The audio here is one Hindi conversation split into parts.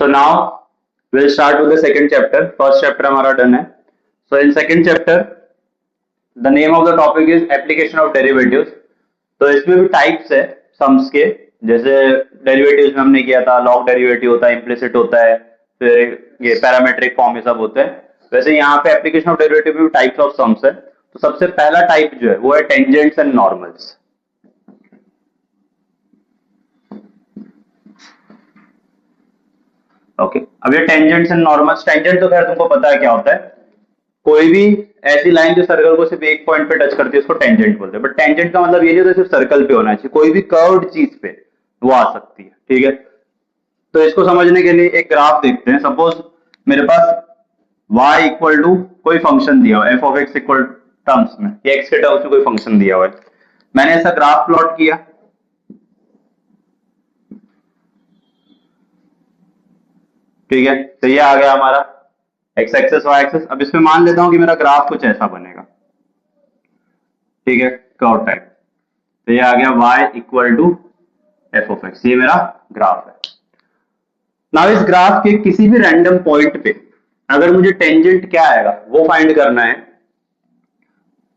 So now we'll start with the second chapter. First chapter हमारा डन है. So in second chapter, the name of the topic is application of derivatives. तो इसमें भी टाइप्स है सम्स के, जैसे डेरिवेटिव्स में हमने किया था लॉग डेरिवेटिव होता है, इम्प्लिसिट होता है, फिर ये पैरामेट्रिक फॉर्म ये सब होते हैं. वैसे यहाँ पे एप्लीकेशन ऑफ डेरिवेटिव में टाइप्स ऑफ सम्स है. तो सबसे पहला टाइप जो है वो है टेंजेंट्स एंड नॉर्मल्स. ओके, अब ये टेंजेंट्स एंड नॉर्मल्स. टेंजेंट तो खैर तुमको पता है क्या होता है, कोई भी ऐसी लाइन जो सर्कल को सिर्फ एक पॉइंट पे टच करती है उसको टेंजेंट बोलते हैं. बट टेंजेंट का मतलब ये नहीं होता सिर्फ सर्कल पे होना चाहिए, कोई भी कर्व्ड चीज पे वो आ सकती है. ठीक है, तो इसको समझने के लिए एक ग्राफ देखते हैं. सपोज मेरे पास y इक्वल टू कोई फंक्शन दिया हुआ है, F of x equal terms में, एक्स के टर्म्स में कोई फंक्शन दिया हुआ है. मैंने ऐसा ग्राफ प्लॉट किया. ठीक है, तो ये आ गया हमारा एक्स एक्सेस वाई एक्सेस. अब इसमें मान लेता हूं कि मेरा ग्राफ कुछ ऐसा बनेगा. ठीक है, कर्व टाइप. तो ये आ गया y equal to f of x, ये मेरा ग्राफ है. नाउ इस ग्राफ के किसी भी रैंडम पॉइंट पे अगर मुझे टेंजेंट क्या आएगा वो फाइंड करना है.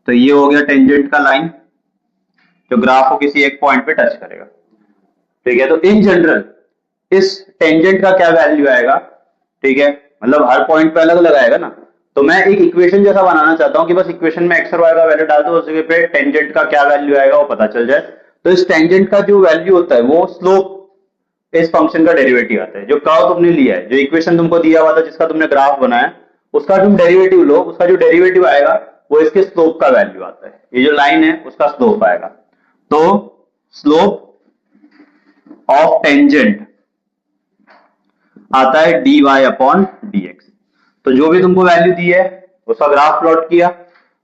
तो ये हो गया टेंजेंट का लाइन जो ग्राफ को किसी एक पॉइंट पे टच करेगा. ठीक है, तो इन जनरल इस टेंजेंट का क्या वैल्यू आएगा. ठीक है, मतलब हर पॉइंट पे अलग अलग आएगा ना. तो मैं एक इक्वेशन जैसा बनाना चाहता हूं कि बस इक्वेशन में एक्स और वाई का वैल्यू डाल दो, उस जगह पे टेंजेंट का क्या वैल्यू आएगा वो पता चल जाए. तो इस टेंजेंट का जो वैल्यू होता है वो स्लोप इस फंक्शन का डेरिवेटिव आता है. जो कर्व तुमने लिया है, जो इक्वेशन तुमको दिया हुआ था, जिसका तुमने ग्राफ बनाया, उसका तुम डेरिवेटिव लो, उसका जो डेरिवेटिव आएगा वो इसके स्लोप का वैल्यू आता है. ये जो लाइन है उसका स्लोप आएगा. तो स्लोप ऑफ टेंजेंट आता है dy अपॉन dx. तो जो भी तुमको वैल्यू दी है उसका ग्राफ प्लॉट किया,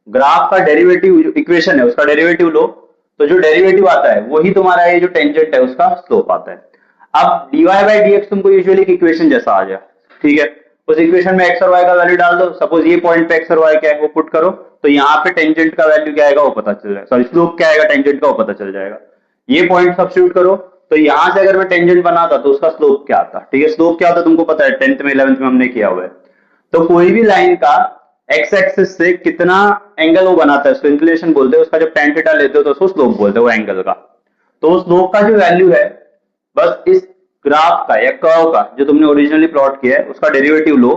ग्राफ का डेरिवेटिव इक्वेशन है उसका डेरिवेटिव लो, तो जो डेरिवेटिव आता है वही तुम्हारा ये जो टेंजेंट है उसका स्लोप आता है. अब dy बाई dx तुमको यूजुअली एक इक्वेशन जैसा आ जाए. ठीक है, उस इक्वेशन में x और y का वैल्यू डाल दो. सपोज ये पॉइंट पे x और y क्या है वो पुट करो, तो यहाँ पे टेंजेंट का वैल्यू क्या आएगा वो पता चल जाएगा. सॉरी, स्लोप क्या आएगा टेंजेंट का वो पता चल जाएगा. ये पॉइंट सब्स्टिट्यूट करो, तो यहां से अगर मैं टेंजेंट बनाता तो उसका स्लोप क्या आता. ठीक है, स्लोप क्या होता तुमको पता है, 10th में 11th में हमने किया हुआ है. तो कोई भी लाइन का एक्स एक्सिस से कितना एंगल वो बनाता है उसको इंक्लिनेशन बोलते हैं. उसका जब tan थीटा लेते हो तो उसको स्लोप बोलते हैं, वो एंगल का. तो स्लोप का जो वैल्यू है बस इस ग्राफ का या कर्व का जो तुमने ओरिजिनली प्लॉट किया है उसका डेरिवेटिव लो,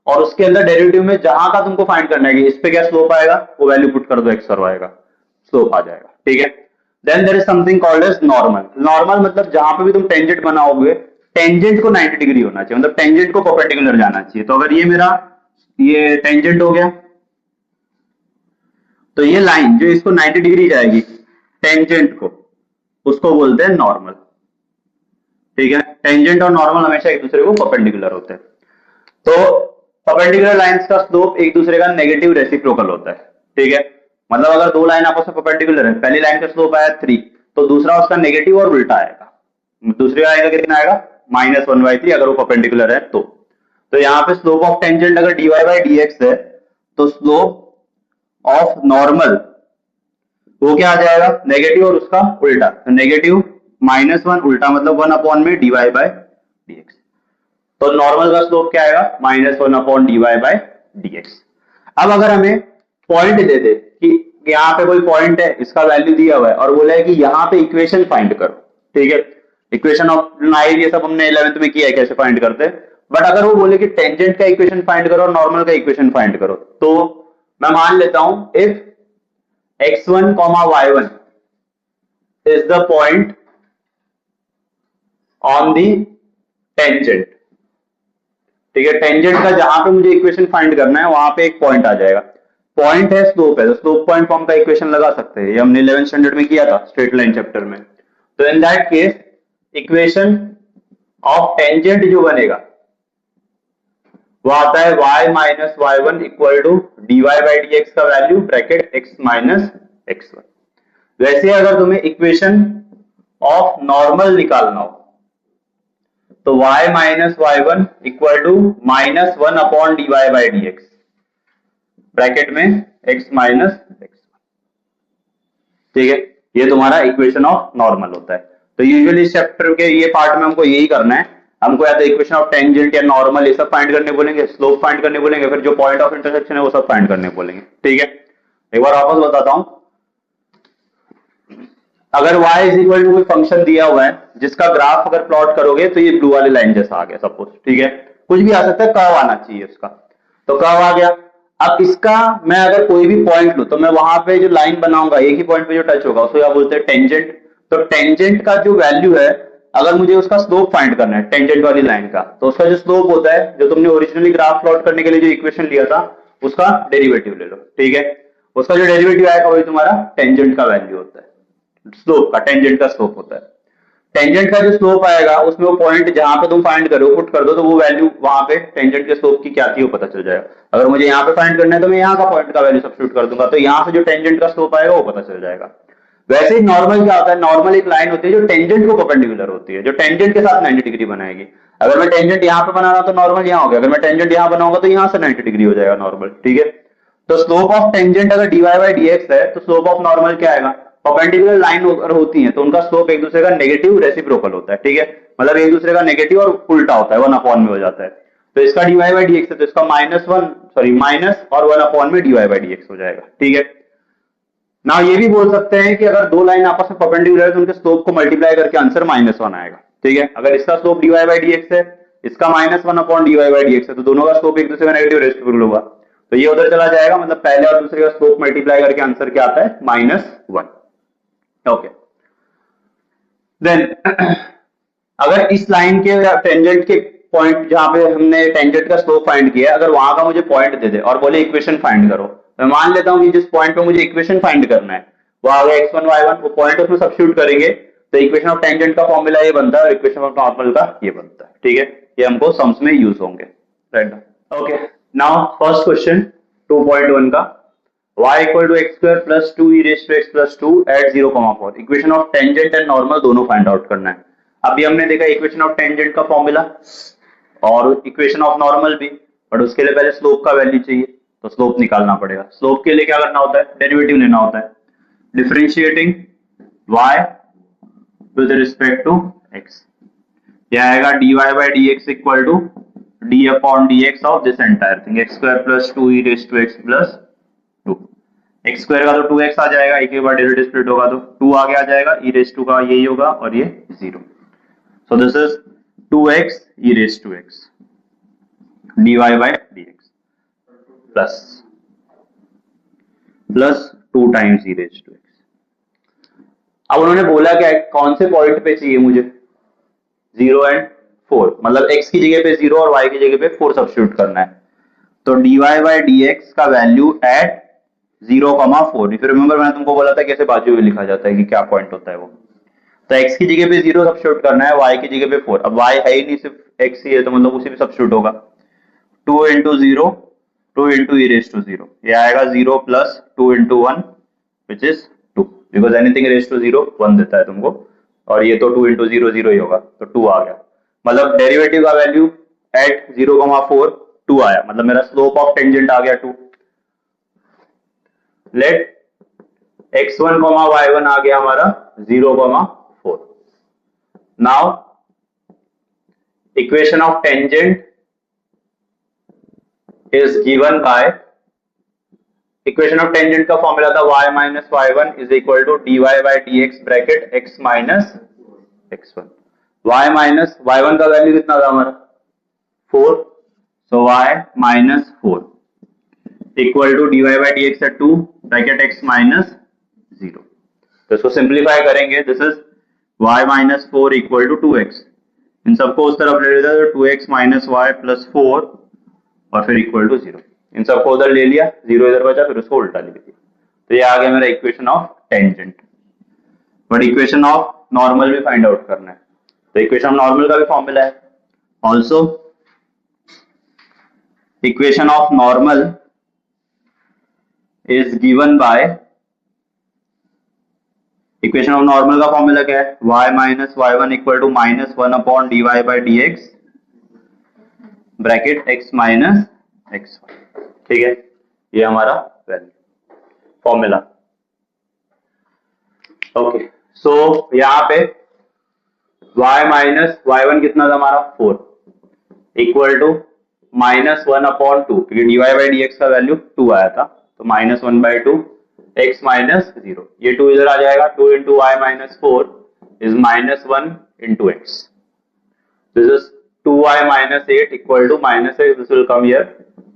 और उसके अंदर डेरिवेटिव में जहां का तुमको फाइंड करना है कि इस पे क्या स्लोप आएगा वो वैल्यू पुट कर दो, एक्स और वाई का स्लोप आ जाएगा. ठीक है, then there is something called as normal. Normal मतलब जहां पे भी तुम टेंजेंट बनाओगे टेंजेंट को 90 डिग्री होना चाहिए, मतलब टेंजेंट को परपेंडिकुलर जाना चाहिए. तो अगर ये मेरा ये टेंजेंट हो गया, तो ये लाइन जो इसको 90 डिग्री जाएगी टेंजेंट को, उसको बोलते हैं नॉर्मल. ठीक है, टेंजेंट और नॉर्मल हमेशा एक दूसरे को परपेंडिकुलर होते हैं. तो परपेंडिकुलर लाइंस का स्लोप एक दूसरे का नेगेटिव रेसिप्रोकल होता है. ठीक है, मतलब अगर दो लाइन आपस में परपेंडिकुलर है, पहली लाइन का स्लोप आया 3, तो दूसरा उसका नेगेटिव और उल्टा आएगा. दूसरे आएगा कितना आएगा -1/3 अगर वो परपेंडिकुलर है तो. तो यहाँ पे स्लोप ऑफ टेंजेंट अगर dy बाई dx है तो स्लोप ऑफ नॉर्मल वो क्या आ जाएगा नेगेटिव और उसका उल्टा. तो नेगेटिव -1 उल्टा मतलब 1 अपॉन में dy बाई dx. तो नॉर्मल का स्लोप क्या आएगा -1 अपॉन dy बाई dx. अब अगर हमें पॉइंट दे दे कि यहाँ पे कोई पॉइंट है, इसका वैल्यू दिया हुआ है और बोला है कि यहाँ पे इक्वेशन फाइंड करो. ठीक है, इक्वेशन ऑफ लाइन ये सब हमने 11th में किया है कैसे फाइंड करते हैं. बट अगर वो बोले कि टेंजेंट का इक्वेशन फाइंड करो और नॉर्मल का इक्वेशन फाइंड करो, तो मैं मान लेता हूं if x1, y1 is the point on the tangent. ठीक है, टेंजेंट का जहां पे मुझे इक्वेशन फाइंड करना है वहां पे एक पॉइंट आ जाएगा. पॉइंट है, स्लोप है, तो स्लोप पॉइंट फॉर्म का इक्वेशन लगा सकते हैं. ये हमने 11th स्टैंडर्ड में किया था स्ट्रेट लाइन चैप्टर में. तो in that case equation of tangent जो बनेगा वो आता है y minus y1 equal to dy by dx का value bracket x minus x1. वैसे अगर तुम्हें इक्वेशन ऑफ नॉर्मल निकालना हो तो y minus y1 equal to -1 upon dy by dx bracket में x माइनस x1. ठीक है, ये तुम्हारा इक्वेशन ऑफ नॉर्मल होता है. तो यूजुअली इस चैप्टर के ये पार्ट में हमको यही करना है. हमको या तो इक्वेशन ऑफ टेंजेंट या नॉर्मल ये सब फाइंड करने बोलेंगे, स्लोप फाइंड करने बोलेंगे, फिर जो पॉइंट ऑफ इंटरसेक्शन है वो सब फाइंड करने बोलेंगे। ठीक है, एक बार वापस बताता हूं। अगर y इज इक्वल टू कोई फंक्शन दिया हुआ है जिसका ग्राफ अगर प्लॉट करोगे तो ये ब्लू वाली लाइन जैसा आ गया सपोज, ठीक है, कुछ भी आ सकता है, कर्व आना चाहिए उसका, तो कर्व आ गया। अब इसका मैं अगर कोई भी पॉइंट लूं तो मैं वहां पे जो लाइन बनाऊंगा एक ही पॉइंट पे जो टच होगा उसको क्या बोलते हैं, टेंजेंट। तो टेंजेंट का जो वैल्यू है, अगर मुझे उसका स्लोप फाइंड करना है टेंजेंट वाली लाइन का, तो उसका जो स्लोप होता है, जो तुमने ओरिजिनली ग्राफ प्लॉट करने के लिए जो इक्वेशन लिया था उसका डेरिवेटिव ले लो। ठीक है, उसका जो डेरिवेटिव आएगा वही तुम्हारा टेंजेंट का वैल्यू होता है, स्लोप का, टेंजेंट का स्लोप होता है। टेंजेंट का जो स्लोप आएगा उसमें वो पॉइंट जहां पे तुम फाइंड करो पुट कर दो, तो वो वैल्यू वहां पे टेंजेंट के स्लोप की क्या थी वो पता चल जाएगा। अगर मुझे यहाँ पे फाइंड करना है तो मैं यहाँ का पॉइंट का वैल्यू सब्स्टिट्यूट कर दूंगा, तो यहाँ से जो टेंजेंट का स्लोप आएगा वो पता चल जाएगा। वैसे ही नॉर्मल क्या होता है, नॉर्मल एक लाइन होती है जो टेंजेंट को परपेंडिकुलर होती है, जो टेंजेंट के साथ 90 डिग्री बनाएगी। अगर मैं टेंजेंट यहाँ पे बना रहा हूं तो नॉर्मल यहाँ हो गया, अगर मैं टेंजेंट यहाँ बनाऊंगा तो यहाँ से 90 डिग्री हो जाएगा नॉर्मल। ठीक है, तो स्लोप ऑफ टेंजेंट अगर dy बाई dx है तो स्लोप ऑफ नॉर्मल क्या आएगा, परपेंडिकुलर लाइन अगर होती है तो उनका स्लोप एक दूसरे का नेगेटिव रेसिप्रोकल होता है। ठीक है, मतलब एक दूसरे का नेगेटिव और उल्टा होता है, 1 में हो जाता है। तो इसका dy बाई dx है तो इसका माइनस और 1 में dy बाई dx हो जाएगा। ठीक है ना, ये भी बोल सकते हैं कि अगर दो लाइन आपस में परपेंडिकुलर है तो उनके स्लोप को मल्टीप्लाई करके आंसर -1 आएगा। ठीक है, अगर इसका स्लोप dy बाई dx है, इसका -1 dy बाई dx है, तो दोनों का स्लोप एक दूसरे का नेगेटिव रेसिप्रोकल होगा, तो ये उधर चला जाएगा, मतलब पहले और दूसरे का स्लोप मल्टीप्लाई करके आंसर क्या आता है, -1। ओके, देन अगर इस लाइन के टेंजेंट के पॉइंट जहां पे हमने टेंजेंट का स्लोप फाइंड किया, अगर वहां का मुझे पॉइंट दे दे और बोले इक्वेशन फाइंड करो, मैं मान लेता हूं कि जिस पॉइंट पे मुझे इक्वेशन फाइंड करना है वो आ गया x1 y1, वो पॉइंट उसमें सब्स्टिट्यूट करेंगे तो इक्वेशन ऑफ टेंजेंट का फॉर्मूला ये बनता है और इक्वेशन ऑफ नॉर्मल का ये बनता है। ठीक है, ये हमको सम्स में यूज होंगे, right. Okay, now first question 2.1 का, y equal to x square plus 2 e raise to x plus 2 at 0,4, equation of tangent and normal दोनों फाइंड आउट करना है। अभी हमने देखा इक्वेशन ऑफ टेंजेंट का फॉर्मूला और इक्वेशन ऑफ नॉर्मल भी, बट उसके लिए पहले स्लोप का वैल्यू चाहिए, तो स्लोप निकालना पड़ेगा। स्लोप के लिए क्या करना होता है, डेरिवेटिव लेना होता है, differentiating y with respect to x, यह आएगा dy by dx equal to d upon dx of this entire thing, x square plus 2 e raise to x plus 2, x square का तो 2x आ जाएगा, एक बार डेरिवेटिव स्प्लिट होगा तो 2 आगे आ जाएगा, ई रेज टू का यही होगा और ये 0, सो this is 2x e raised to x dy by dx plus 2 times e raised to x। अब उन्होंने बोला क्या है, कौन से पॉइंट पे चाहिए मुझे, 0 एंड 4, मतलब x की जगह पे 0 और y की जगह पे 4 सब्स्टिट्यूट करना है, तो dy by dx का value at 0,4, if you remember मैंने तुमको बोला था कैसे बाजू में लिखा जाता है कि क्या पॉइंट होता है वो, तो x की जगह पे 0 सब्स्टिट्यूट करना है, y की जगह पे 4, अब y है ही नहीं सिर्फ x ही है तो मतलब उसी में सब्स्टिट्यूट होगा, 2 into 0 2 into e raised to 0, ये आएगा 0 plus 2 into 1 which is 2, because anything raised to 0 1 देता है तुमको, और ये तो 2 into 0 0 ही होगा, तो 2 आ गया, मतलब डेरिवेटिव का वैल्यू एट 0,4 2 आया, मतलब मेरा स्लोप ऑफ टेंजेंट आ गया 2। लेट x1, y1 आ गया हमारा 0,4। Now equation of tangent is given by, equation of tangent का फॉर्मूला था y minus y1 is equal to dy by dx bracket x minus x1, y minus y1 का वैल्यू कितना था हमारा 4, so y minus 4 equal to dy by dx है 2 ब्रैकेट x minus 0, तो इसको सिंप्लीफाई करेंगे, this is y minus 4 equal to 2x, इन सबको उस तरफ ले लेते हैं तो 2x minus y plus 4 और फिर इक्वल टू 0, इन सबको उधर ले लिया, 0 इधर बचा, फिर उसको उल्टा ले लिया, तो ये आ गया मेरा equation of tangent. But equation of normal भी फाइंड आउट करना है, तो इक्वेशन ऑफ नॉर्मल का भी फॉर्मूला है also, equation of normal is given by, equation of normal का फॉर्मूला क्या है, y minus y1 equal to -1 upon dy by dx bracket x minus x1, ठीक है, ये हमारा वैल्यू फॉर्मूला। ओके, सो यहां पे y माइनस y1 कितना था हमारा 4 इक्वल टू -1/2 क्योंकि dy बाई dx का वैल्यू 2 आया था तो -1/2 x माइनस 0 ये 2 इधर आ जाएगा 2 into y minus 4 is -1 into x this is 2y minus 8 equal to minus x this will come here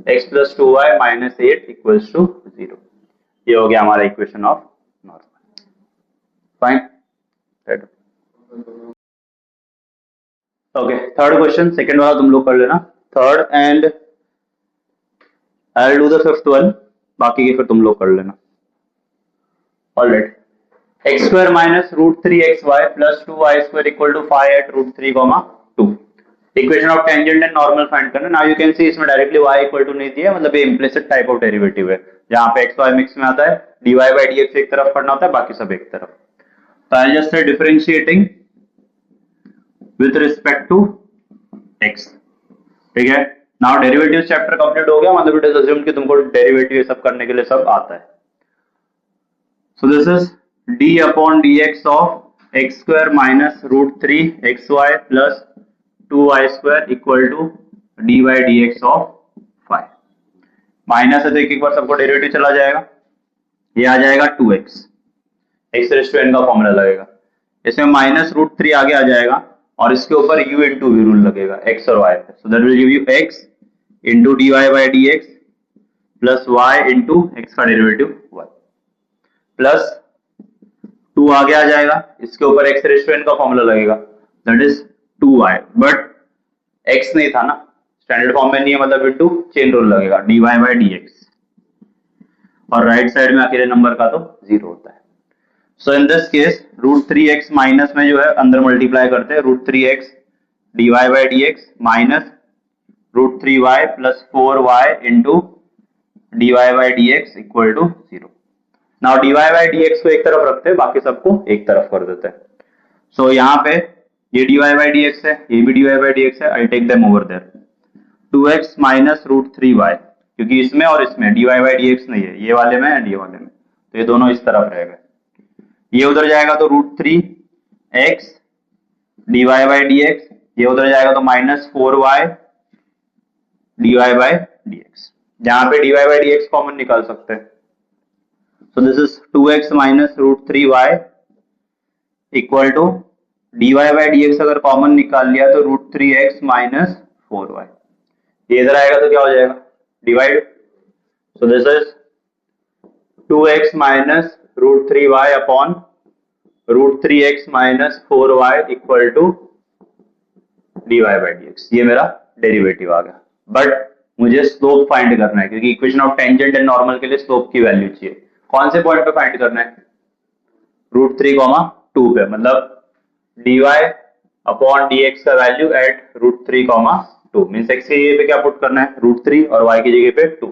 x plus 2y minus 8 equals to 0 ये हो गया हमारा equation of normal fine okay third question second वाला तुम लोग कर लेना third and I will do the fifth one बाकी के फिर तुम लोग कर लेना alright x square minus root 3xy plus 2y square equal to 5 at root 3 comma 2 equation of tangent and normal find करना नाउ यू कैन सी इसमें डायरेक्टली y इक्वल टू नहीं दिया मतलब ये इम्प्लिसिट टाइप ऑफ डेरिवेटिव है जहां पे x y मिक्स में आता है dy by dx एक तरफ करना होता है बाकी सब एक तरफ तो I just say differentiating with respect to x ठीक है नाउ डेरिवेटिव चैप्टर कंप्लीट हो गया मतलब इट इज अज्यूम्ड कि तुमको डेरिवेटिव ये सब करने के लिए सब आता है सो this is d upon dx of x square minus root 3 xy plus 2y square equal to dy dx of 5 minus है तो एक बार सबको डेरिवेटिव चला जाएगा ये आ जाएगा 2x x raise to n का फॉर्मूला लगेगा इसमें माइनस रूट 3 आगे आ जाएगा और इसके ऊपर u इंटू v रूल लगेगा x और y पे so that will give you x into dy by dx plus y into x का डेरिवेटिव y प्लस 2 आगे आ जाएगा इसके ऊपर x रेज़ टू n का फॉर्मूला लगेगा that is 2y but x नहीं था ना स्टैंडर्ड फॉर्म में नहीं है मतलब इंटू चेन रूल लगेगा dy बाई dx और राइट साइड में अकेले नंबर का तो 0 होता है so in this case root 3x minus में जो है अंदर मल्टीप्लाई करते हैं root 3x dy by dx minus root 3y plus 4y into dy by dx equal to 0 now dy by dx को एक तरफ रखते हैं बाकी सबको एक तरफ कर देते हैं सो यहाँ पे ये dy by dx है ये भी dy by dx है I take them over there 2x minus root 3y क्योंकि इसमें और इसमें dy by dx नहीं है ये वाले में एंड ये वाले में तो ये दोनों इस तरफ रहेगा ये उधर जाएगा तो root 3x dy by dx ये उधर जाएगा तो minus 4y dy by dx जहां पे dy by dx कॉमन निकाल सकते हैं so this is 2x minus root 3y equal to dy by dx अगर कॉमन निकाल लिया तो रूट 3x माइनस 4y ये इधर आएगा तो क्या हो जाएगा divide so this is 2x minus root 3y upon root 3x minus 4y equal to dy by dx ये मेरा डेरिवेटिव आ गया बट मुझे स्लोप फाइंड करना है क्योंकि equation of tangent and normal के लिए स्लोप की वैल्यू चाहिए कौन से पॉइंट पे फाइंड करना है रूट 3,2 पे मतलब dy अपॉन dx का value at root 3,2 means x के जगह पे क्या पुट करना है रूट 3 और y की जगह पे 2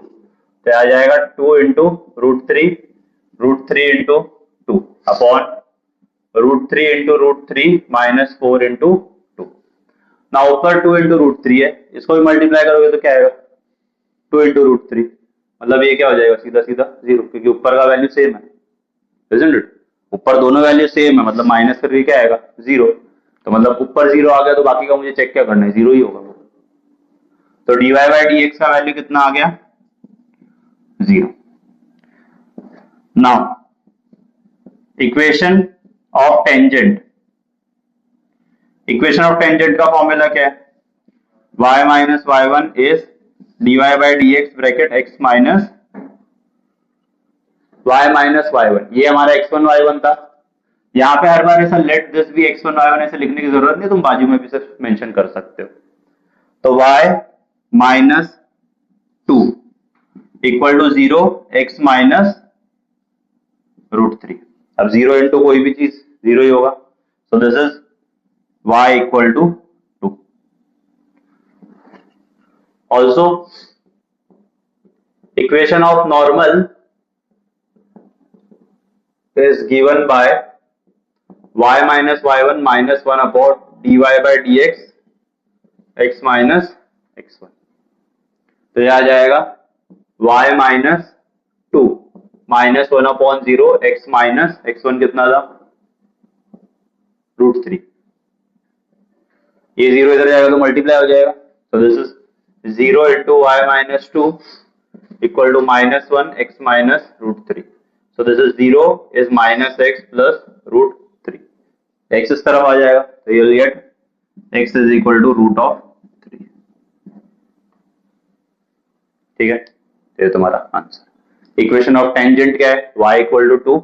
तो आ जाएगा 2 into root 3 into 2 upon root 3 into root 3 minus 4 into 2 ना ऊपर 2 इंटू रूट 3 है इसको भी मल्टीप्लाई करोगे तो क्या आएगा 2 इंटू रूट 3 मतलब ये क्या हो जाएगा सीधा सीधा 0 क्योंकि ऊपर का वैल्यू सेम है isn't it? ऊपर दोनों वैल्यू सेम है मतलब माइनस करके क्या आएगा 0 तो मतलब ऊपर 0 आ गया तो बाकी का मुझे चेक क्या करना है 0 ही होगा तो dy बाई dx का वैल्यू कितना आ गया 0 नाउ इक्वेशन ऑफ टेंजेंट का फॉर्मूला क्या है y minus y1 is dy by dx bracket x minus y minus y1 ये हमारा x1 y1 था यहाँ पे हर बार ऐसा लेट दिस भी x1 y1 ऐसे लिखने की जरूरत नहीं तुम बाजू में भी सिर्फ मेंशन कर सकते हो तो y minus 2 equal to 0 x minus root 3 अब 0 इंटू कोई भी चीज 0 ही होगा so this is y equal to 2 also equation of normal is given by y minus y1 minus 1 upon dy by dx x minus x1 तो यह आ जाएगा y minus 2 minus 1 upon 0 x minus x1 कितना था रूट 3 ये 0 इधर जाएगा तो मल्टीप्लाई हो जाएगा, तो this is 0 into y minus 2 equal to -1 x minus √3. So this is 0 is minus x plus √3. x इस तरफ आ जाएगा तो you'll get x is equal to √3. ठीक है, तो ये तुम्हारा आंसर. इक्वेशन ऑफ टेंजेंट क्या है? y इक्वल टू 2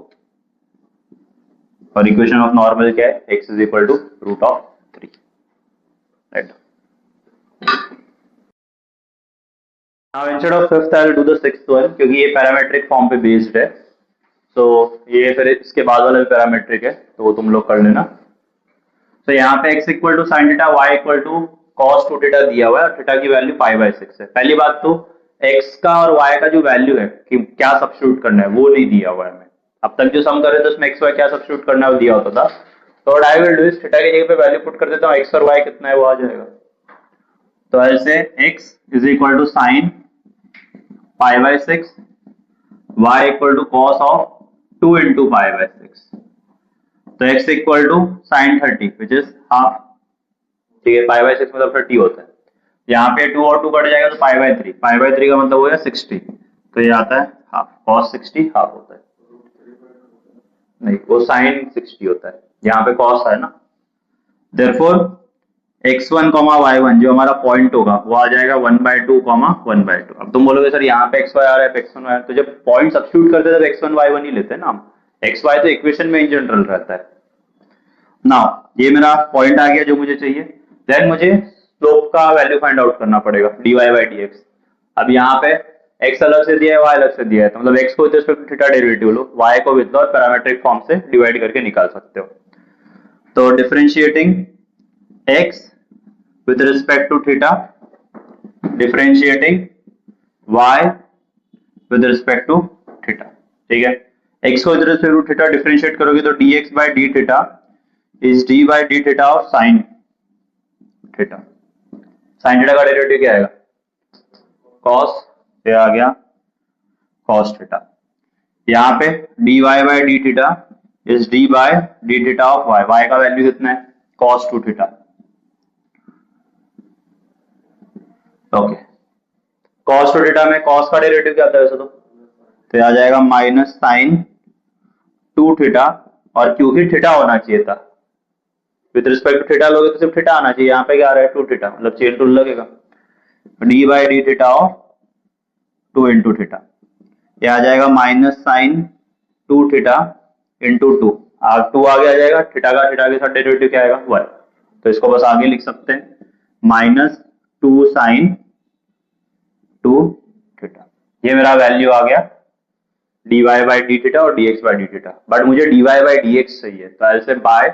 और इक्वेशन ऑफ नॉर्मल क्या है? x is equal to √3. Right. Now instead of fifth I will do the sixth one क्योंकि ये पैरामेट्रिक फॉर्म पे बेस्ड है. तो ये फिर इसके बाद वाला भी पैरामेट्रिक है तो वो तुम लोग कर लेना. तो यहाँ पे x equal to sine theta, y equal to cos 2 theta दिया हुआ है और थीटा की वैल्यू π/6 है. पहली बात तो x का और y का जो वैल्यू है कि क्या सब्स्टिट्यूट करना है वो नहीं दिया हुआ है. हमें अब तक जो सम कर रहे थे उसमें x y क्या सब्स्टिट्यूट करना है वो दिया होता था. तो आई विल डू इस थीटा की जगह पे वैल्यू पुट कर देता हूँ, x और y कितना है वो आ जाएगा. तो ऐसे x is equal to sine π/6, y equal to cos of 2 into π/6. तो x equal to sine 30 which is half. ठीक है, π/6 मतलब 30 होता है. यहाँ पे 2 और 2 कट जाएगा तो π/3. π/3 का मतलब हो गया 60, तो ये आता है हाफ. cos 60 हाफ होता है, नहीं वो साइन 60 होता है. यहाँ पे cos है ना. देयरफॉर x1, y1 जो हमारा पॉइंट होगा वो आ जाएगा 1/2, 1/2. अब तुम बोलोगे सर यहाँ पे xy आ रहा है, x1 y, तो जब पॉइंट सब्स्टिट्यूट करते हैं तब x1 y1 ही लेते हैं ना हम. xy तो इक्वेशन में इन जनरल रहता है. नाउ ये मेरा पॉइंट आ गया जो मुझे चाहिए. देन मुझे स्लोप का वैल्यू फाइंड आउट करना पड़ेगा dy/dx. अब यहाँ पे x अलग से दिया है, y अलग से दिया है, तो मतलब x को with respect to theta derivative लो, y को विद और पैरामेट्रिक फॉर्म से डिवाइड करके निकाल सकते हो. तो differentiating x with respect to theta, differentiating y with respect to theta. ठीक है, x को with respect to theta differentiate करोगे तो dx by d theta is d by d theta of sin theta. sin theta का डेरिवेटिव क्या आएगा? cos, ये आ गया cos theta. यहाँ पे dy by d theta is d by d theta of y. y का वैल्यू कितना है? cos 2 theta. Okay, cos 2 theta में cos का डेरिवेटिव क्या आता है वैसे तो आ जाएगा माइनस साइन 2 थीटा, और क्योंकि थीटा होना चाहिए था विद रिस्पेक्ट टू थीटा लोगे तो सिर्फ थीटा आना चाहिए. यहाँ पे क्या आ रहा है? 2 थीटा, मतलब चेन रूल लगेगा. D by D theta of 2 into theta, ये आ जाएगा माइनस साइन 2 थीटा इंटू 2. 2 आगे आ जाएगा, थीटा के साथ डेरिवेटिव क्या आएगा? 1. तो इसको बस आगे लिख सकते हैं माइनस 2 साइन 2 थीटा. ये मेरा वैल्यू आ गया dy बाई डी थीटा और dx by D theta. But मुझे dy बाई dx चाहिए, तो ऐसे बाय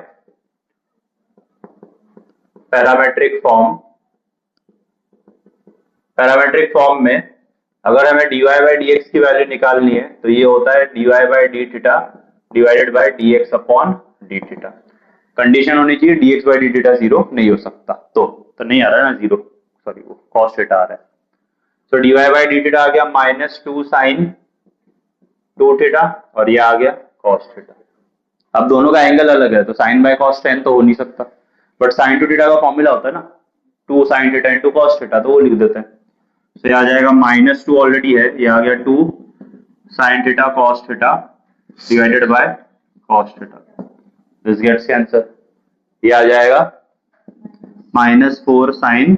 पैरामेट्रिक फॉर्म में अगर हमें dy बाई dx की वैल्यू निकालनी है तो ये होता है dy by D theta divided by dx upon D theta. Condition होनी चाहिए dx बाई डी थीटा 0 नहीं हो सकता. तो नहीं आ रहा है ना 0, सॉरी वो cos थीटा आ रहा है. तो dy बाई डी थीटा आ गया माइनस 2 साइन 2 थीटा और ये आ गया cos थीटा. अब दोनों का एंगल अलग है तो साइन बाय cos tan तो हो नहीं सकता, बट साइन 2 थीटा का फॉर्मूला होता है ना 2 sine theta into cos theta, तो वो लिख देते हैं. तो ये आ जाएगा माइनस 2 ऑलरेडी है, ये आ गया 2 sine theta cos theta divided by cos theta. This gets cancel. ये आ जाएगा माइनस 4 साइन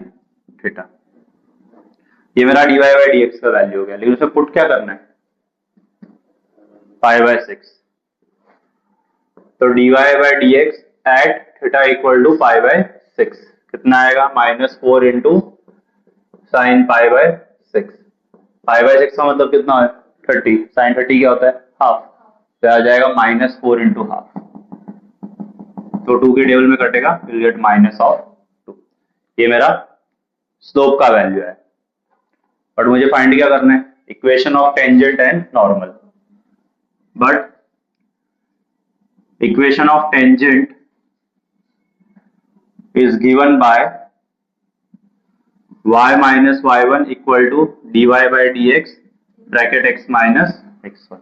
थीटा. ये मेरा dy बाई dx का वैल्यू हो गया. लेकिन उसमें पुट क्या करना है? π/6. तो dy by dx at theta equal to π/6 कितना आएगा? -4 इंटू साइन π/6. π/6 का मतलब कितना है? 30. साइन 30 क्या होता है? हाफ. तो आ जाएगा -4 इंटू हाफ. तो 2 के टेबल में कटेगा, विल गेट -2. ये मेरा स्लोप का वैल्यू है. बट मुझे फाइंड क्या करना है? Equation of tangent and normal. But equation of tangent is given by y minus y1 equal to dy by dx bracket x minus x1.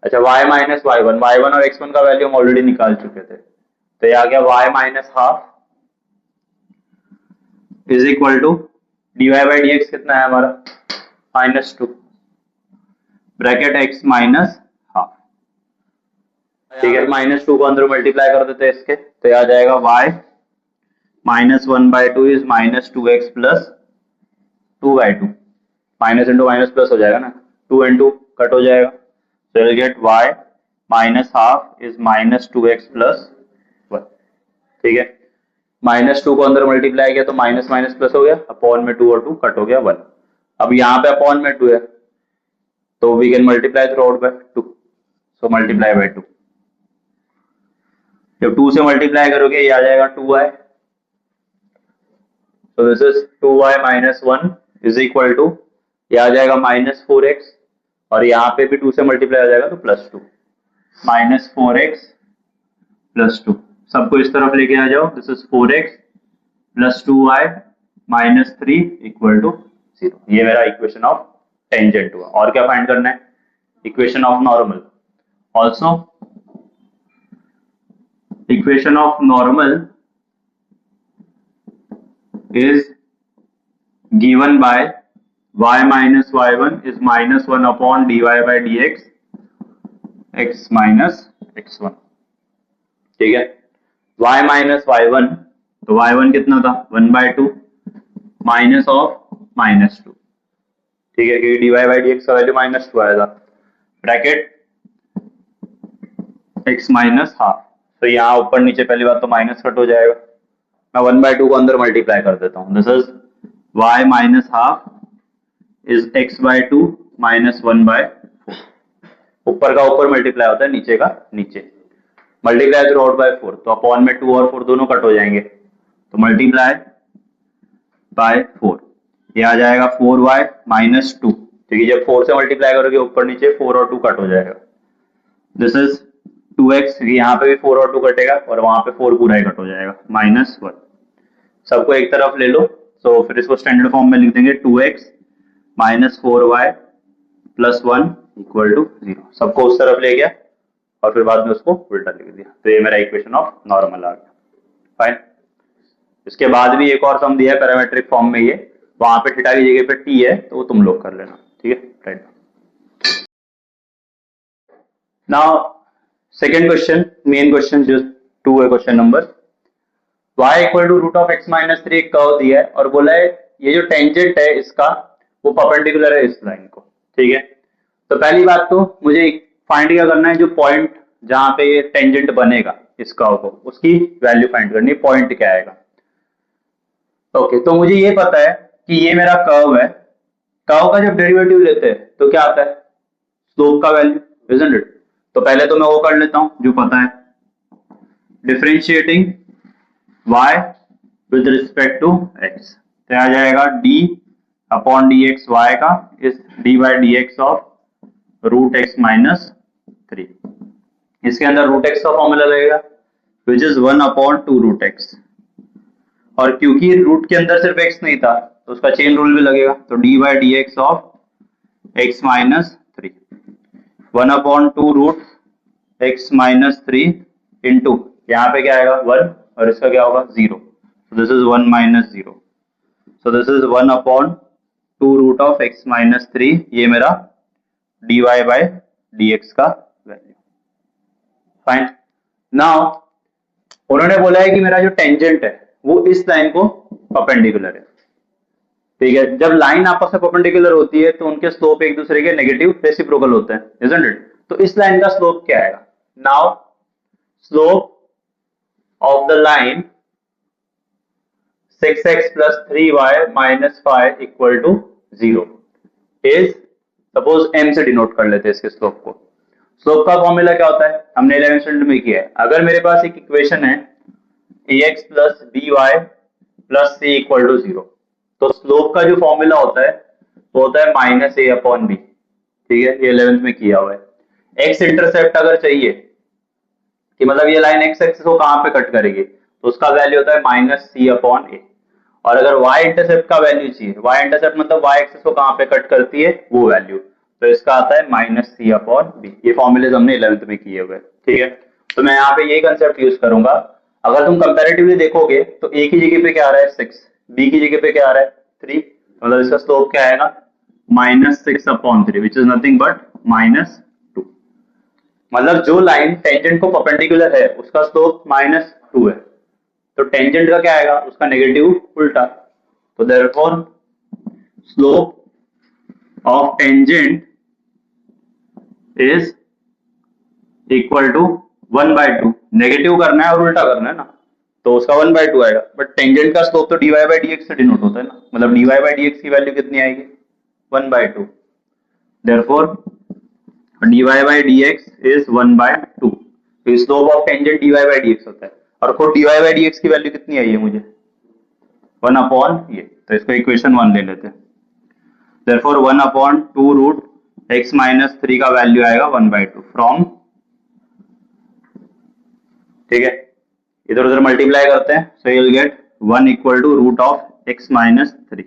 अच्छा, y minus y1 और x1 का वैल्यू हम ऑलरेडी निकाल चुके थे, तो ये आ गया y minus half is equal to dy by d x कितना है हमारा -2 ब्रैकेट x माइनस हाफ। ठीक है, -2 को अंदर मल्टीप्लाई कर देते हैं इसके, तो ये आ जाएगा y -1/2 is -2x plus 2/2। Minus into minus plus हो जाएगा ना, 2 इंटू कट हो जाएगा, so you'll get y minus half is -2x plus 1। ठीक है, -2 को अंदर मल्टीप्लाई किया तो माइनस माइनस प्लस हो गया, अपॉन में 2 और 2 कट हो गया 1। अब यहाँ पे अपॉन में 2 है तो we can multiply through out by 2, so multiply by 2। जब 2 से मल्टीप्लाई करोगे ये आ जाएगा 2y, so this is 2y minus 1 is equal to, ये आ जाएगा -4x, और यहाँ पे भी 2 से मल्टीप्लाई हो जाएगा तो +2, -4x प्लस 2। सबको इस तरफ लेके आ जाओ, this is 4x plus 2y minus 3 equal to 0। ये मेरा इक्वेशन ऑफ टेंजेंट हुआ। और क्या फाइंड करना है, equation of normal. Also equation of normal is given by y minus y1 is -1 upon dy by dx x minus x1। ठीक है, y minus y1, तो y1 कितना था 1/2 माइनस ऑफ -2। ठीक है, क्योंकि dy by dx का वैल्यू -2 आएगा, ब्रैकेट x माइनस हाफ। तो यहाँ ऊपर नीचे पहली बात तो माइनस कट हो जाएगा, मैं 1/2 को अंदर मल्टीप्लाई कर देता हूं, this is y minus half is x/2 minus 1/4। ऊपर का ऊपर मल्टीप्लाई होता है, नीचे का नीचे, मल्टीप्लाई थ्रू आउट बाय 4, तो अपॉन में 2 और 4 दोनों कट हो जाएंगे, तो मल्टीप्लाई बाय 4, ये आ जाएगा 4y माइनस 2। ठीक है, जब 4 से मल्टीप्लाई करोगे ऊपर नीचे 4 और 2 कट हो जाएगा, दिस इज 2x, यहाँ पे भी 4 और 2 कटेगा और वहां पे 4 पूरा ही कट हो जाएगा, -1। सबको एक तरफ ले लो, तो फिर इसको स्टैंडर्ड फॉर्म में लिख देंगे 2x minus 4y plus 1 equal to 0। सबको उस तरफ ले गया और फिर बाद में उसको उल्टा लिख दिया, तो ये मेरा इक्वेशन ऑफ नॉर्मल आ गया। फाइन। इसके बाद भी एक और सम दिया है पैरामेट्रिक फॉर्म में, ये वहां पे थीटा की जगह पे t है, तो वो तुम लोग कर लेना। ठीक है, right. Now second question, main question जो 2 है, question number y equal to root of x minus 3 curve दिया है और बोला है ये जो टेंजेंट है इसका वो परपेंडिकुलर है इस लाइन को। ठीक है, तो पहली बात तो मुझे फाइंड क्या करना है, जो पॉइंट जहां पे ये टेंजेंट बनेगा इस कर्व को, उसकी वैल्यू फाइंड करनी है, पॉइंट क्या आएगा। ओके, तो मुझे ये पता है कि ये मेरा कर्व है, कर्व का जब डेरिवेटिव लेते हैं तो क्या आता है, स्लोप का वैल्यू, इजंट इट। तो पहले तो मैं वो कर लेता हूं जो पता है, differentiating y with respect to x, तो आ जाएगा d अपॉन dx y का इस d by d x of root x minus 3। इसके अंदर रूट x का फॉर्मूला लगेगा which is 1 upon 2 root x, और क्योंकि रूट के अंदर सिर्फ x नहीं था तो उसका चेन रूल भी लगेगा, तो d by d x of x minus 3 1 upon 2 root x minus 3 into यहाँ पे क्या आएगा 1 और इसका क्या होगा 0, so this is 1 minus 0, so this is 1 upon 2 root of x minus 3, ये मेरा dy by dx का वैल्यू। फाइन। नाउ उन्होंने बोला है कि मेरा जो टेंजेंट है वो इस लाइन को परपेंडिकुलर है। ठीक है, जब लाइन आपस में परपेंडिकुलर होती है तो उनके स्लोप एक दूसरे के नेगेटिव रेसिप्रोकल होते हैं, isn't it? तो इस लाइन का स्लोप क्या आएगा, now slope of the line 6x plus 3y minus 5 equal to 0 is, suppose m से डिनोट कर लेते हैं इसके स्लोप को। स्लोप का फॉर्मूला क्या होता है, हमने 11th स्टैंडर्ड में किया है। अगर मेरे पास एक इक्वेशन है ax plus by plus c equal to 0, तो स्लोप का जो फॉर्मूला होता है वो होता है माइनस a अपॉन b। ठीक है, ये 11th में किया हुआ है। x इंटरसेप्ट अगर चाहिए कि मतलब ये लाइन x एक्सिस को कहां पे कट करेगी, तो उसका वैल्यू होता है माइनस सी अपॉन ए। और अगर y इंटरसेप्ट का वैल्यू चाहिए, y इंटरसेप्ट मतलब y एक्सिस को कहां पे कट करती है वो वैल्यू, तो इसका आता है माइनस सी अपॉन बी। ये फॉर्मूलेज हमने 11th में किए हुए। ठीक है, तो मैं यहाँ पे ये कंसेप्ट यूज करूंगा। अगर तुम कंपैरेटिवली देखोगे तो एक ही जगह पे क्या आ रहा है 6, b की जगह पे क्या आ रहा है 3, मतलब इसका स्लोप क्या आएगा -6/3 विच इज नथिंग बट -2। मतलब जो लाइन टेंजेंट को परपेंडिकुलर है उसका स्लोप -2 है, तो टेंजेंट का क्या आएगा उसका नेगेटिव उल्टा। तो therefore slope of tangent is equal to 1/2। Negative करना है और उल्टा करना है ना, तो उसका 1/2 आएगा। बट टेंजेंट का स्लोप तो dy/dx से डिनोट होता है ना, मतलब dy/dx की वैल्यू कितनी आएगी 1/2। Therefore dy/dx is 1/2। तो स्लोप ऑफ टेंजेंट dy/dx होता है, और खुद dy/dx की वैल्यू कितनी आई है मुझे 1 ये, तो इसको इक्वेशन 1 ले लेते हैं। देयरफॉर 1/2 रूट x माइनस 3 का वैल्यू आएगा 1/2 फ्रॉम, ठीक है, इधर उधर मल्टीप्लाई करते हैं, so you will get 1 equal to root of x minus 3,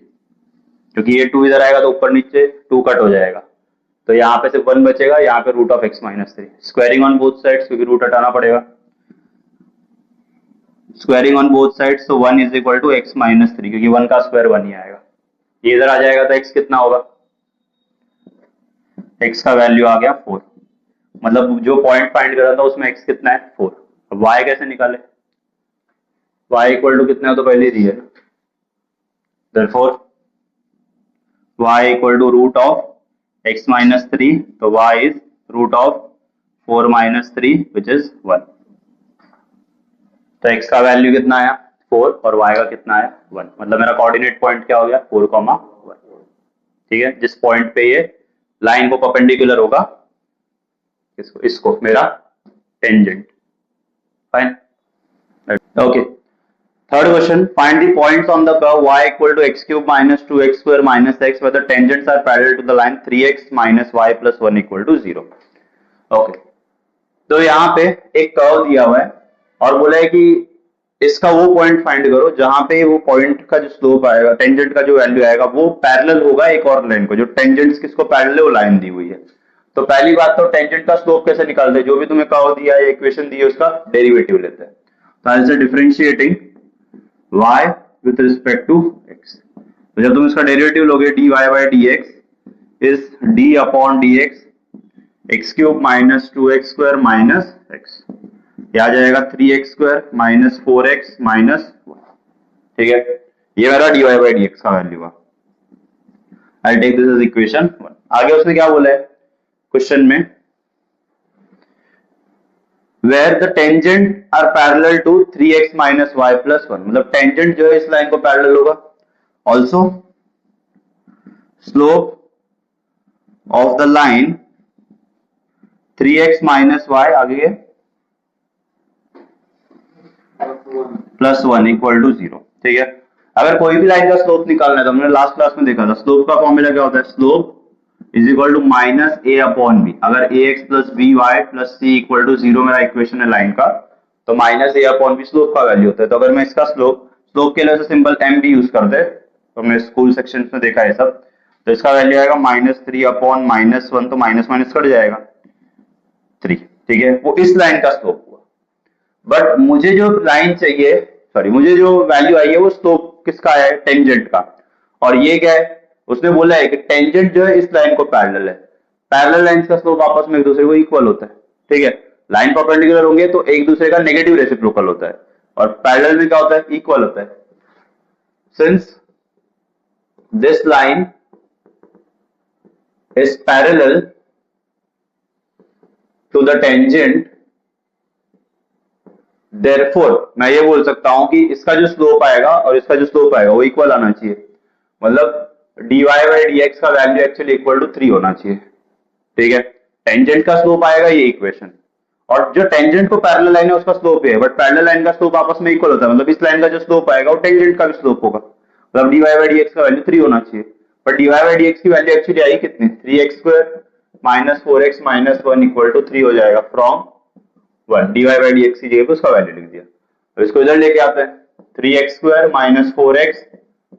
क्योंकि ये 2 इधर आएगा तो ऊपर नीचे 2 कट हो जाएगा, तो यहाँ पे सिर्फ 1 बचेगा, यहाँ पे root of x minus 3। Squaring on both sides, क्योंकि रूट हटाना पड़ेगा, स्क्वायरिंग ऑन बोथ साइड्स, तो 1 is equal to x minus 3, क्योंकि 1 का स्क्वायर 1 ही आएगा। ये इधर आ जाएगा तो x कितना होगा, x का वैल्यू आ गया 4, मतलब जो पॉइंट फाइंड करा था उसमें x कितना है 4। अब y कैसे निकाले, y इक्वल टू कितना है तो पहले ही दिया, therefore y equal to root of x minus 3, तो y is root of 4 minus 3 which is 1। तो x का वैल्यू कितना आया 4 और y का कितना आया 1, मतलब मेरा कोऑर्डिनेट पॉइंट क्या हो गया 4, 1। ठीक है, जिस पॉइंट पे ये लाइन को परपेंडिकुलर होगा इसको मेरा tangent. Fine, okay. Third question, find the points on the curve y equal to x cube minus 2x square minus x where the tangents are parallel to the line 3x minus y plus 1 equal to 0। Okay, तो यहाँ पे एक कर्व दिया हुआ है और बोला है कि इसका वो पॉइंट फाइंड करो जहां पे वो पॉइंट का जो स्लोप आएगा, टेंजेंट का जो वैल्यू आएगा वो पैरेलल होगा एक और लाइन को, जो टेंजेंट्स किसको पैरेलल है वो लाइन दी हुई है। तो पहली बात तो टेंजेंट का स्लोप कैसे निकालते हैं, जो भी तुम्हें कर्व दिया है इक्वेशन दी है उसका डेरिवेटिव लेते हैं। तो आई से differentiating y with respect to x, तो जब तुम इसका डेरिवेटिव लोगे dy/dx is d upon dx x cube minus 2x square minus x, ये आ जाएगा 3x square minus 4x minus 1। ठीक है, ये मेरा dy/dx का वैल्यू हुआ। I take this is equation 1। आगे उसने क्या बोला है क्वेश्चन में, where the tangent are parallel to 3x minus y plus 1, मतलब टेंजेंट जो है इस लाइन को पैरेलल होगा। Also slope of the line 3x minus y आगे प्लस 1 इक्वल टू 0। ठीक है, अगर कोई भी लाइन का स्लोप निकालना है तो हमने लास्ट क्लास में देखा था, स्लोप का फॉर्मूला क्या होता है, slope is equal to minus A upon B. अगर A X plus B Y plus C equal to 0 मेरा इक्वेशन है लाइन का, तो minus A upon B slope का वैल्यू होता है। तो अगर मैं इसका स्लोप के लिए सिंपल एम बी यूज करते हैं, तो हमने स्कूल सेक्शन में देखा है सब, तो इसका वैल्यू आएगा -3 अपॉन -1, तो माइनस माइनस कट जाएगा 3। ठीक है, वो इस लाइन का स्लोप हुआ। बट मुझे जो लाइन चाहिए, सॉरी मुझे जो वैल्यू आई है वो स्लोप किसका है, टेंजेंट का। और ये क्या है, उसने बोला है कि टेंजेंट जो है इस लाइन को पैरेलल है। पैरेलल लाइंस का स्लोप आपस में एक दूसरे को इक्वल होता है। ठीक है, लाइन परपेंडिकुलर होंगे तो एक दूसरे का नेगेटिव रेसिप्रोकल होता है, और पैरेलल में क्या होता है, इक्वल होता है। Since this line is parallel to the tangent, therefore मैं ये बोल सकता हूं कि इसका जो स्लोप आएगा और इसका जो स्लोप आएगा वो इक्वल आना चाहिए, मतलब dy/dx का वैल्यू एक्चुअली इक्वल टू 3 होना चाहिए। ठीक है, टेंजेंट का स्लोप आएगा ये इक्वेशन, और जो टेंजेंट को पैरेलल लाइन है उसका स्लोप है, बट पैरेलल लाइन का स्लोप आपस में इक्वल होता है, मतलब इस लाइन का जो स्लोप आएगा वो टेंजेंट का भी स्लोप होगा, मतलब dy/dx का वैल्यू 3 होना चाहिए। बट dy/dx की वैल्यू एक्चुअली आई कितनी, 3x square minus 4x minus 1 equal to 3 हो जाएगा फ्रॉम 1। dy/dx की जगह पे उसका वैल्यू लिख दिया, तो इसको इधर लेके आते हैं, 3x square minus 4x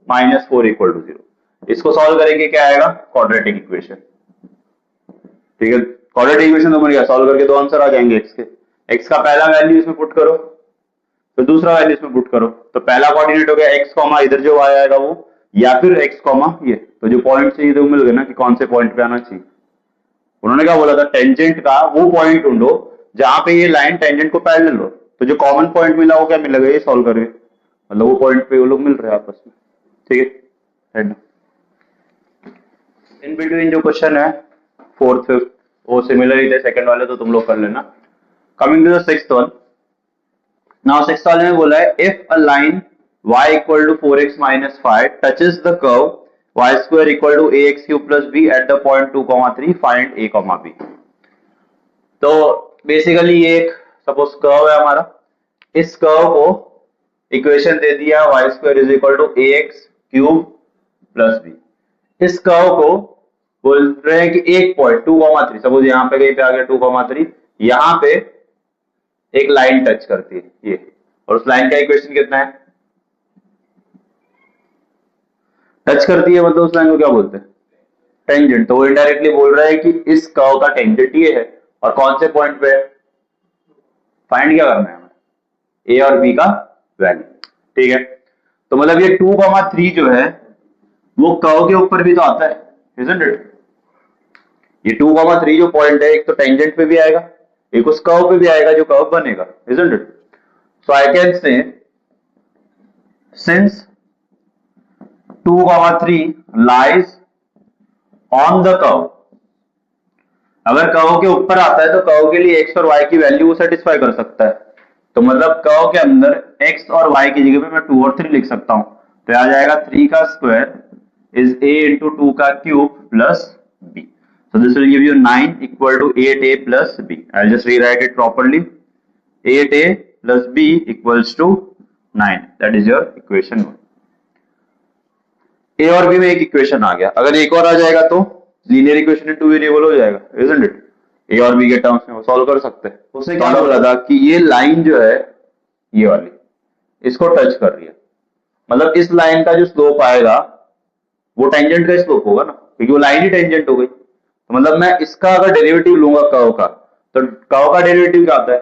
minus 4 equal to 0। इसको सॉल्व करेंगे क्या आएगा, क्वाड्रेटिक इक्वेशन। ठीक है, क्वाड्रेटिक इक्वेशन तो बन गया, सॉल्व करके दो आंसर आ जाएंगे x के। x का पहला वैल्यू इसमें पुट करो तो दूसरा वैल्यू इसमें पुट करो। तो पहला कोऑर्डिनेट हो गया x कॉमा इधर जो y आएगा वो, या फिर x कॉमा ये। तो जो पॉइंट चाहिए तो मिल गए ना कि कौन से पॉइंट पे आना चाहिए। उन्होंने क्या बोला था, टेंजेंट का वो पॉइंट ढूंढो जहां पे ये लाइन टेंजेंट को पैरेलल हो। तो जो कॉमन पॉइंट मिला वो क्या मिलेगा, ये सॉल्व करके, मतलब वो पॉइंट पे वो लोग मिल रहे हैं आपस में। ठीक है, इन बिटवीन जो क्वेश्चन है फोर्थ फिफ्थ वो सिमिलर ही थे सेकंड वाले, तो तुम लोग कर लेना। Coming to the sixth one, now sixth वाले में बोला है if a line y equal to 4x minus 5 touches the curve y square equal to ax cube plus b at the point 2,3 find a, b। तो बेसिकली ये एक सपोज कर्व है हमारा, इस कर्व को इक्वेशन दे दिया y square is equal to ax cube plus b। इस कर्व को बोल रहे हैं कि एक पॉइंट 2,3, सपोज यहाँ पे कहीं पे आ गया 2,3, यहाँ पे एक लाइन टच करती है ये, और उस लाइन का इक्वेशन कितना है, टच करती है मतलब उस लाइन को क्या बोलते हैं, टेंजेंट। तो वो इनडायरेक्टली बोल रहा है कि इस कर्व का टेंजेंट ये है, और कौन से पॉइंट पे फाइंड क्या करना है हमें, ए और बी का वैल्यू। ठीक है, तो मतलब ये 2,3 जो है वो कर्व के ऊपर भी तो आता है, इजंट इट। ये 2,3 जो पॉइंट है एक तो टेंजेंट पे भी आएगा, एक उस कर्व पे भी आएगा जो कर्व बनेगा, isn't it. So I can say since 2,3 lies on the curve, अगर कर्व के ऊपर आता है तो कर्व के लिए x और y की वैल्यू को सेटिस्फाई कर सकता है। तो मतलब कर्व के अंदर x और y की जगह पे मैं 2 और 3 लिख सकता हूं। तो आ जाएगा 3 का स्क्वायर इज a इंटू 2 का cube plus b। So this will give you 9 equal to 8a plus b. I'll just rewrite it properly. 8a plus b equals to 9. That is your equation 1. a और b में एक इक्वेशन आ गया, अगर एक और आ जाएगा तो linear equation in two variable हो जाएगा, isn't it? a और b के टर्म्स में वो सॉल्व कर सकते हैं। उसने क्या बोला था कि ये लाइन जो है ये वाली इसको टच कर रही है, मतलब इस लाइन का जो स्लोप आएगा वो टेंजेंट का स्लोप होगा ना, क्योंकि वो लाइन ही टेंजेंट हो गई। तो मतलब मैं इसका अगर डेरिवेटिव लूंगा कर्व का, तो कर्व का डेरिवेटिव क्या आता है,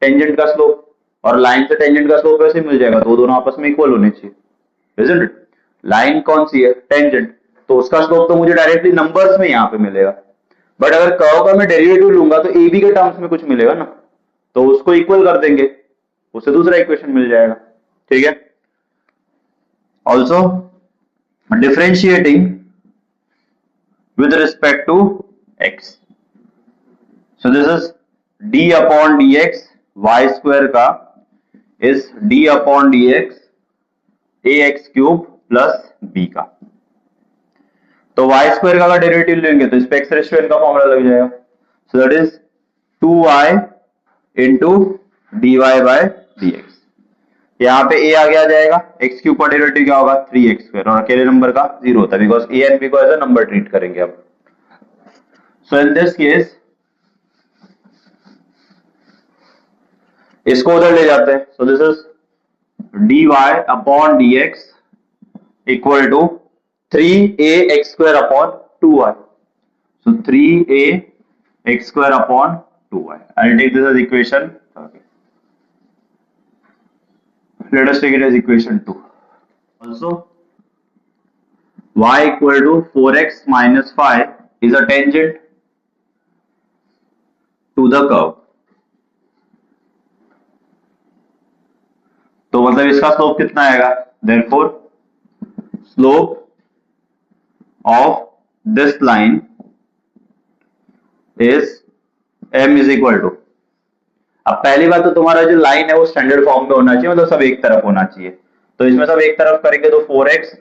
टेंजेंट का स्लोप, और लाइन से टेंजेंट का स्लोप वैसे मिल जाएगा, तो दोनों आपस में इक्वल होने चाहिए, isn't it? लाइन कौन सी है, टेंजेंट, तो उसका स्लोप तो मुझे डायरेक्टली नंबर्स में यहाँ पे मिलेगा। बट अगर कर्व का मैं डेरिवेटिव लूंगा तो ए बी के टर्म्स में कुछ मिलेगा ना, तो उसको इक्वल कर देंगे, उससे दूसरा इक्वेशन मिल जाएगा। ठीक है, also differentiating with respect to x. So this is d upon dx y square का is d upon dx ax cube plus b का। तो y square का डेरिवेटिव लेंगे तो इस पे x रेशियो n का फॉर्मूला लग जाएगा। So that is 2y into dy by dx। यहाँ पे a आगे आ जाएगा, x क्यूब का डेरिवेटिव क्या होगा 3x स्क्वायर, और अकेले नंबर का 0 होता है बिकॉज a एंड b को एज अ नंबर ट्रीट करेंगे अब। सो इन दिस केस इसको उधर ले जाते हैं। So this is dy upon dx equal to 3a x square upon 2y। So 3a x square upon 2y। I will take this as equation, let us take it as equation 2. Also y equal to 4x minus 5 is a tangent to the curve। तो मतलब इसका स्लोप कितना आएगा, therefore slope of this line is m is equal to, अब पहली बात तो तुम्हारा जो लाइन है वो स्टैंडर्ड फॉर्म में होना चाहिए, मतलब सब एक तरफ होना चाहिए। तो इसमें सब एक तरफ करेंगे तो 4x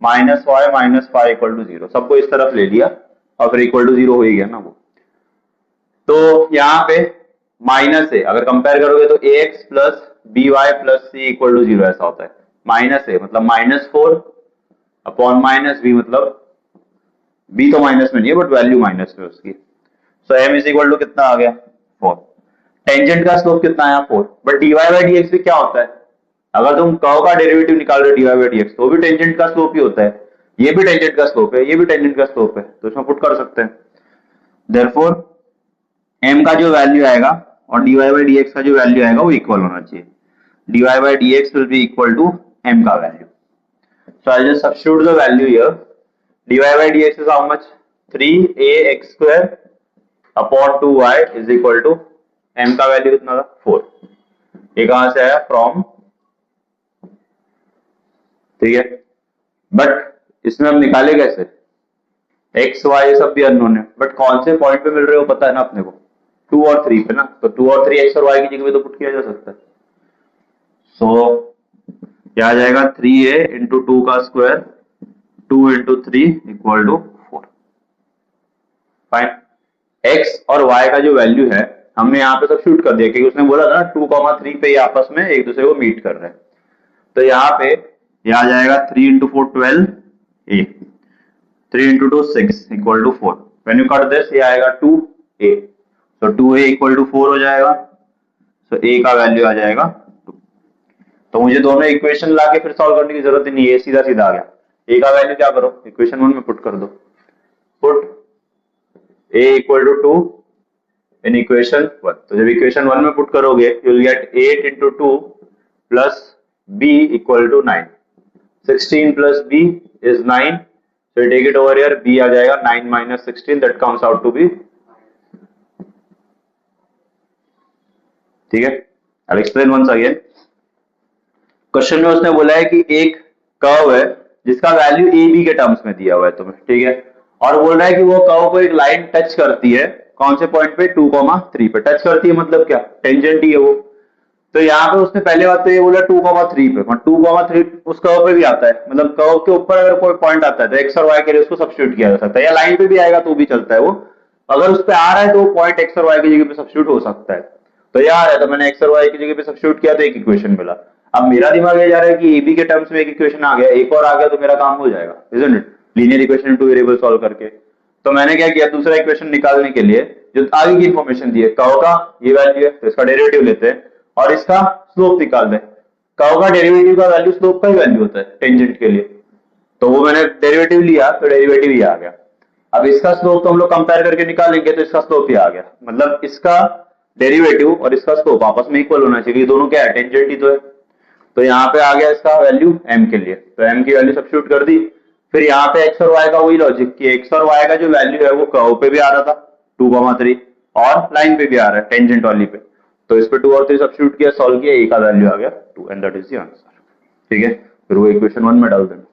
minus y minus 5 equal to 0, सबको इस तरफ ले लिया और फिर इक्वल टू 0 हो ही गया ना वो। तो यहाँ पे माइनस है, अगर कंपेयर करोगे तो ax plus B Y plus C equal to 0 ऐसा होता है। माइनस है मतलब -4 अपॉन माइनस बी, मतलब बी तो माइनस में नहीं है बट वैल्यू माइनस में उसकी। So m is equal to कितना आ गया 4। टेंजेंट का स्लोप कितना आया 4, बट dy बाई dx भी क्या होता है, अगर तुम कर्व का डेरिवेटिव निकाल रहे हो dy बाई dx तो भी टेंजेंट का स्लोप ही होता है, ये भी टेंजेंट का स्लोप है, ये भी टेंजेंट का स्लोप है, तो इसमें पुट कर सकते हैं। देयरफॉर m का जो वैल्यू आएगा और dy बाई dx का जो वैल्यू आएगा वो इक्वल होना चाहिए। dy by dx will be equal to m का value. So I'll just substitute the value here. dy by dx is how much? 3ax square upon 2y is equal to m का वैल्यू कितना था? 4. ये कहां से आया? फ्रॉम, ठीक है, बट इसमें हम निकाले कैसे? एक्स वाई सब भी अननोन है, बट कौन से पॉइंट पे मिल रहे हो पता है ना अपने को, 2 और 3 पे ना, तो 2 और 3 एक्स और वाई की जगह पे तो पुट किया जा सकता है. सो क्या आ जाएगा? 3a इंटू 2 का square 2 into 3 equal to 4. Fine. X और वाई का जो वैल्यू है हमने यहाँ पे सब्स्टिट्यूट कर दिया, क्योंकि उसने बोला था ना 2,3 पे ये आपस में एक दूसरे को मीट कर रहे हैं. तो यहाँ पे ये आ जाएगा 3 into 4 12 a, 3 into 2 6 equal to 4. When you cut this, ये आएगा 2a. So 2a equal to 4 हो जाएगा. So a का वैल्यू आ जाएगा 2. तो मुझे दोनों इक्वेशन लाके फिर सॉल्व करने की जरूरत ही नहीं है, सीधा सीधा आ गया. a का वैल्यू क्या करो? इक्वेशन 1 में पुट कर दो. Put a equal to 2 in equation 1. तो जब इक्वेशन 1 में पुट करोगे you will get 8 into 2 plus b equal to 9. 16 plus b is 9. So you take it over here, b आ जाएगा 9 minus 16, that comes out to be, ठीक है. I'll explain once again. Question में उसने बोला है कि एक कर्व है जिसका वैल्यू ए बी के टर्म्स में दिया हुआ है तुम्हें, ठीक है, और बोल रहा है कि वो कर्व को एक लाइन टच करती है, कौन से पॉइंट पे? 2,3 पे टच करती है, मतलब क्या? टेंजेंट ही है वो. तो यहाँ पे उसने पहले बात तो ये बोला 2,3 पे, 2,3 उस कर्व पे भी आता है, मतलब कर्व के ऊपर अगर कोई पॉइंट आता है तो एक्स और वाई के लिए उसको सब्स्टिट्यूट किया जा सकता है, या लाइन पे भी आएगा तो भी चलता है वो. अगर उस पे आ रहा है तो पॉइंट एक्स और वाई की जगह पे सब्स्टिट्यूट हो सकता है. तो ये आ रहा है तो मैंने एक्स और वाई की जगह पे सब्स्टिट्यूट किया तो एक इक्वेशन मिला. अब मेरा दिमाग ये जा रहा है कि ए बी के टर्म्स में एक इक्वेशन आ गया, एक और आ गया तो मेरा काम हो जाएगा, isn't it? Linear equation in two variable solve करके. तो मैंने क्या किया, दूसरा इक्वेशन निकालने के लिए जो आगे की इंफॉर्मेशन दी है, कर्व का ये वैल्यू है तो इसका डेरिवेटिव लेते हैं और इसका स्लोप निकाल दें. कर्व का डेरिवेटिव का वैल्यू स्लोप का ही वैल्यू होता है टेंजेंट के लिए, तो वो मैंने डेरिवेटिव लिया तो डेरिवेटिव ही आ गया. अब इसका स्लोप तो हम लोग कंपेयर करके निकालेंगे तो इसका स्लोप ही आ गया, मतलब इसका डेरिवेटिव और इसका स्लोप आपस में इक्वल होना चाहिए, दोनों क्या है? टेंजेंट ही तो है. तो यहाँ पे आ गया इसका वैल्यू m के लिए, तो m की वैल्यू सब्स्टिट्यूट कर दी. फिर यहाँ पे x और y का वही लॉजिक कि x और y का जो वैल्यू है वो कर्व पे भी आ रहा था 2,3 और लाइन पे भी आ रहा है टेंजेंट वाली पे, तो इस पे 2 और 3 सब्स्टिट्यूट किया, सॉल्व किया, a का वैल्यू आ गया 2 and that is the answer. ठीक है, फिर वो इक्वेशन 1 में डाल देना.